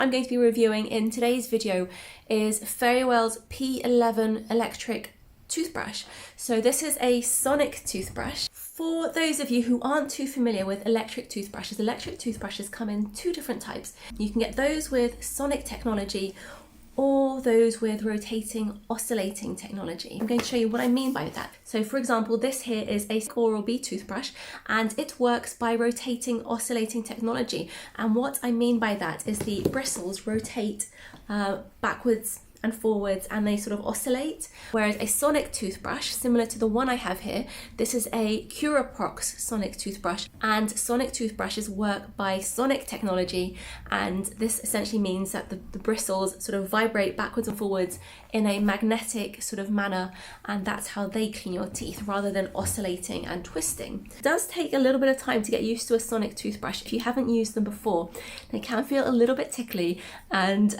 I'm going to be reviewing in today's video is Fairywill's P11 electric toothbrush. So this is a sonic toothbrush. For those of you who aren't too familiar with electric toothbrushes come in two different types. You can get those with sonic technology or those with rotating oscillating technology. I'm going to show you what I mean by that. So for example, this here is a Oral-B toothbrush and it works by rotating oscillating technology. And what I mean by that is the bristles rotate backwards and forwards and they sort of oscillate. Whereas a sonic toothbrush, similar to the one I have here, this is a Curaprox sonic toothbrush, and sonic toothbrushes work by sonic technology, and this essentially means that the bristles sort of vibrate backwards and forwards in a magnetic sort of manner, and that's how they clean your teeth rather than oscillating and twisting. It does take a little bit of time to get used to a sonic toothbrush. If you haven't used them before, they can feel a little bit tickly, and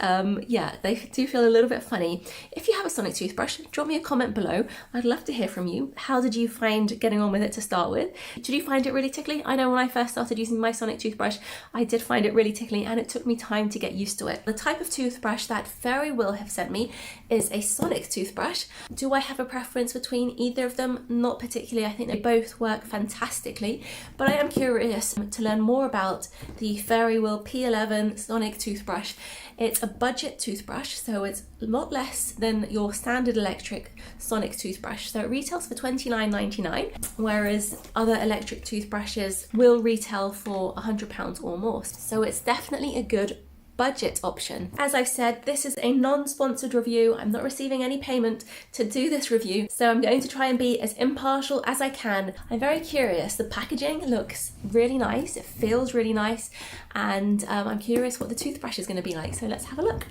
yeah, they do feel a little bit funny. If you have a sonic toothbrush, drop me a comment below. I'd love to hear from you. How did you find getting on with it to start with? Did you find it really tickly? I know when I first started using my sonic toothbrush, I did find it really tickly and it took me time to get used to it. The type of toothbrush that Fairywill have sent me is a sonic toothbrush. Do I have a preference between either of them? Not particularly. I think they both work fantastically, but I am curious to learn more about the Fairywill P11 sonic toothbrush. It's a budget toothbrush, so it's a lot less than your standard electric sonic toothbrush. So it retails for $29.99, whereas other electric toothbrushes will retail for £100 or more. So it's definitely a good budget option. As I've said, this is a non-sponsored review. I'm not receiving any payment to do this review, so I'm going to try and be as impartial as I can. I'm very curious. The packaging looks really nice, it feels really nice, and I'm curious what the toothbrush is going to be like, so let's have a look.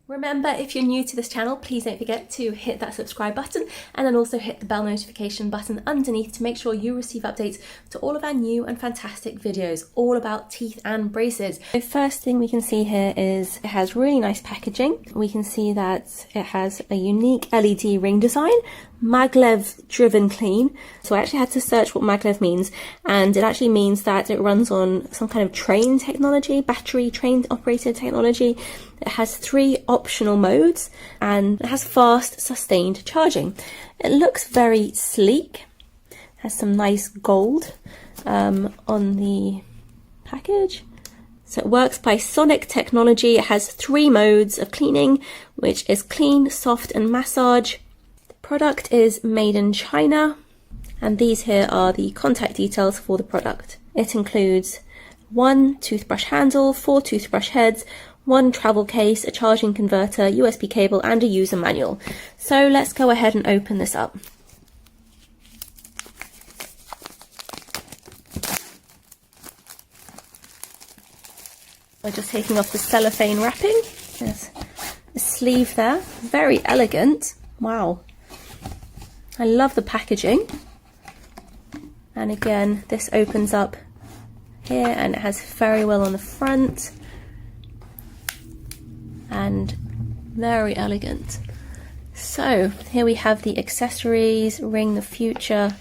Remember, if you're new to this channel, please don't forget to hit that subscribe button and then also hit the bell notification button underneath to make sure you receive updates to all of our new and fantastic videos all about teeth and braces. The first thing we can see here is it has really nice packaging. We can see that it has a unique LED ring design, maglev driven clean. So I actually had to search what maglev means, and it actually means that it runs on some kind of train technology, battery train operated technology. It has 3 optional modes and it has fast sustained charging. It looks very sleek, it has some nice gold on the package. So it works by sonic technology. It has 3 modes of cleaning, which is clean, soft and massage. The product is made in China, and these here are the contact details for the product. It includes 1 toothbrush handle, 4 toothbrush heads, 1 travel case, a charging converter, USB cable and a user manual. So let's go ahead and open this up. We're just taking off the cellophane wrapping. There's a sleeve there, very elegant. Wow, I love the packaging. And again, this opens up here and it has Fairywill on the front. And very elegant. So here we have the accessories, ring the future.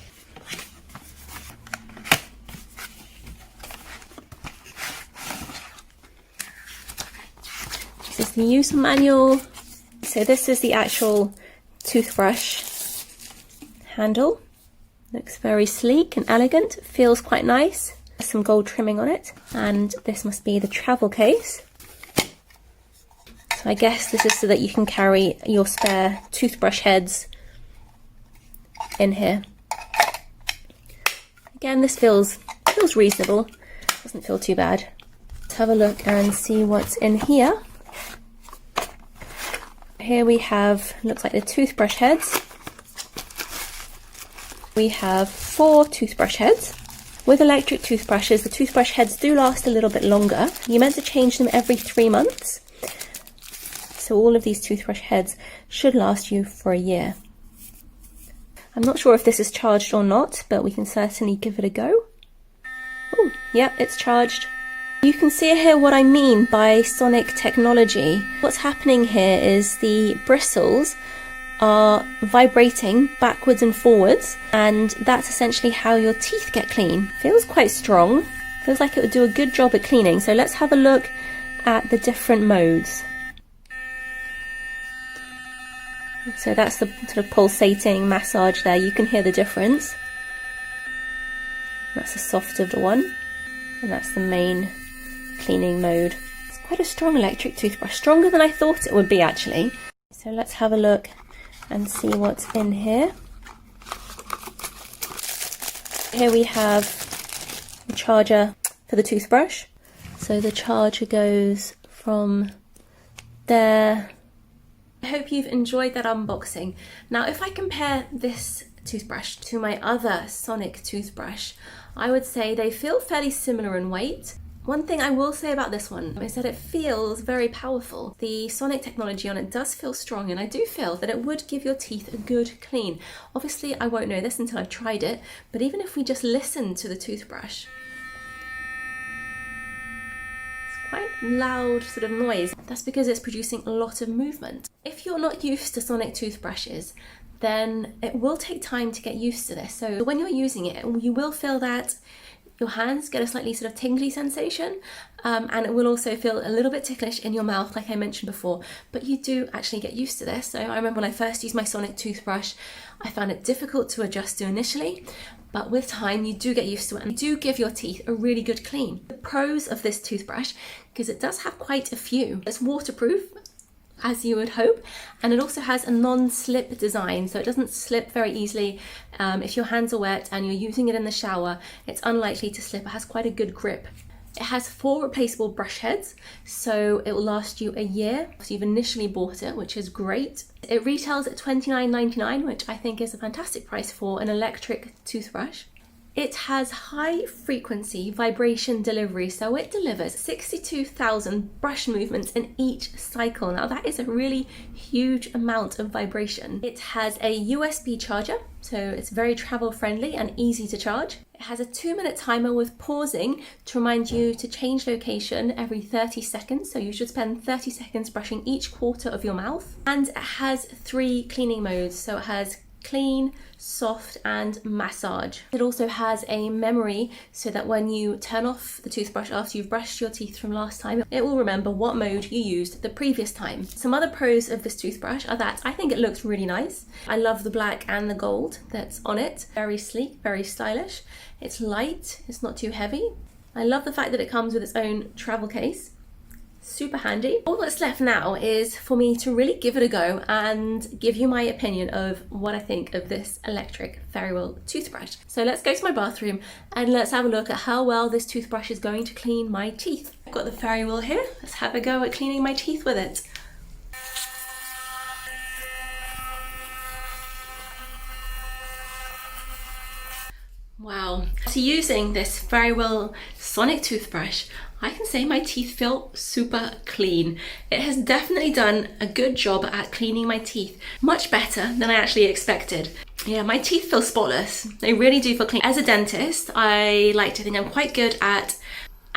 This is the user manual. So this is the actual toothbrush handle. Looks very sleek and elegant, feels quite nice. There's some gold trimming on it. And this must be the travel case. I guess this is so that you can carry your spare toothbrush heads in here. Again, this feels reasonable, doesn't feel too bad. Let's have a look and see what's in here. Here we have, looks like the toothbrush heads. We have 4 toothbrush heads. With electric toothbrushes, the toothbrush heads do last a little bit longer. You're meant to change them every 3 months. So all of these toothbrush heads should last you for a year. I'm not sure if this is charged or not, but we can certainly give it a go. Oh, yeah, it's charged. You can see here what I mean by sonic technology. What's happening here is the bristles are vibrating backwards and forwards, and that's essentially how your teeth get clean. Feels quite strong. Feels like it would do a good job at cleaning. So let's have a look at the different modes. So that's the sort of pulsating massage there. You can hear the difference. That's the softer one, and that's the main cleaning mode. It's quite a strong electric toothbrush, stronger than I thought it would be actually. So let's have a look and see what's in here. Here we have the charger for the toothbrush. So the charger goes from there. I hope you've enjoyed that unboxing. Now, if I compare this toothbrush to my other Sonic toothbrush, I would say they feel fairly similar in weight. One thing I will say about this one is that it feels very powerful. The Sonic technology on it does feel strong, and I do feel that it would give your teeth a good clean. Obviously, I won't know this until I've tried it, but even if we just listen to the toothbrush, quite loud sort of noise. That's because it's producing a lot of movement. If you're not used to Sonic toothbrushes, then it will take time to get used to this. So when you're using it, you will feel that your hands get a slightly sort of tingly sensation, and it will also feel a little bit ticklish in your mouth, like I mentioned before, but you do actually get used to this. So I remember when I first used my Sonic toothbrush, I found it difficult to adjust to initially, but with time you do get used to it, and you do give your teeth a really good clean. The pros of this toothbrush, because it does have quite a few. It's waterproof, as you would hope, and it also has a non-slip design, so it doesn't slip very easily. If your hands are wet and you're using it in the shower, it's unlikely to slip. It has quite a good grip. It has 4 replaceable brush heads, so it will last you a year. So you've initially bought it, which is great. It retails at $29.99, which I think is a fantastic price for an electric toothbrush. It has high frequency vibration delivery, so it delivers 62,000 brush movements in each cycle. Now that is a really huge amount of vibration. It has a USB charger, so it's very travel friendly and easy to charge. It has a 2-minute timer with pausing to remind you to change location every 30 seconds, so you should spend 30 seconds brushing each quarter of your mouth. And it has 3 cleaning modes, so it has clean, soft and massage. It also has a memory so that when you turn off the toothbrush after you've brushed your teeth from last time, it will remember what mode you used the previous time. Some other pros of this toothbrush are that I think it looks really nice. I love the black and the gold that's on it. Very sleek, very stylish. It's light, it's not too heavy. I love the fact that it comes with its own travel case. Super handy. All that's left now is for me to really give it a go and give you my opinion of what I think of this electric Fairywill toothbrush. So let's go to my bathroom and let's have a look at how well this toothbrush is going to clean my teeth. I've got the Fairywill here. Let's have a go at cleaning my teeth with it. Wow. So using this Fairywill Sonic toothbrush, I can say my teeth feel super clean. It has definitely done a good job at cleaning my teeth, much better than I actually expected. Yeah, my teeth feel spotless. They really do feel clean. As a dentist, I like to think I'm quite good at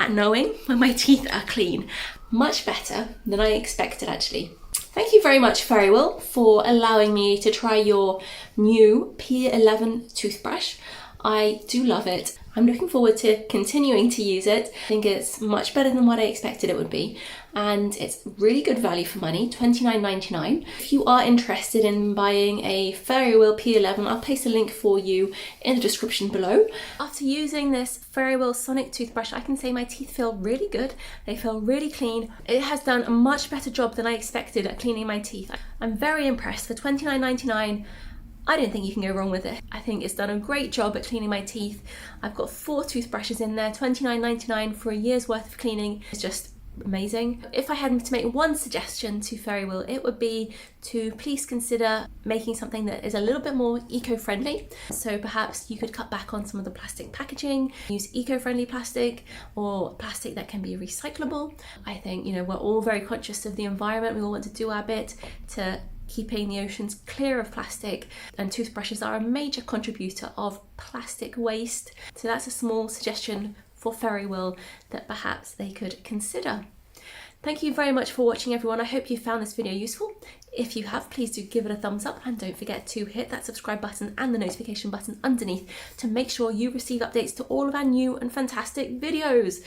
knowing when my teeth are clean. Much better than I expected actually. Thank you very much, Fairywill, for allowing me to try your new P11 toothbrush. I do love it. I'm looking forward to continuing to use it. I think it's much better than what I expected it would be, and it's really good value for money, $29.99. If you are interested in buying a Fairywill P11, I'll place a link for you in the description below. After using this Fairywill Sonic toothbrush, I can say my teeth feel really good. They feel really clean. It has done a much better job than I expected at cleaning my teeth. I'm very impressed. For $29.99, I don't think you can go wrong with it. I think it's done a great job at cleaning my teeth. I've got 4 toothbrushes in there, $29.99 for a year's worth of cleaning. It's just amazing. If I had to make one suggestion to Fairywill, it would be to please consider making something that is a little bit more eco-friendly. So perhaps you could cut back on some of the plastic packaging, use eco-friendly plastic or plastic that can be recyclable. I think, you know, we're all very conscious of the environment. We all want to do our bit to keeping the oceans clear of plastic, and toothbrushes are a major contributor of plastic waste. So that's a small suggestion for Fairywill that perhaps they could consider. Thank you very much for watching, everyone. I hope you found this video useful. If you have, please do give it a thumbs up, and don't forget to hit that subscribe button and the notification button underneath to make sure you receive updates to all of our new and fantastic videos.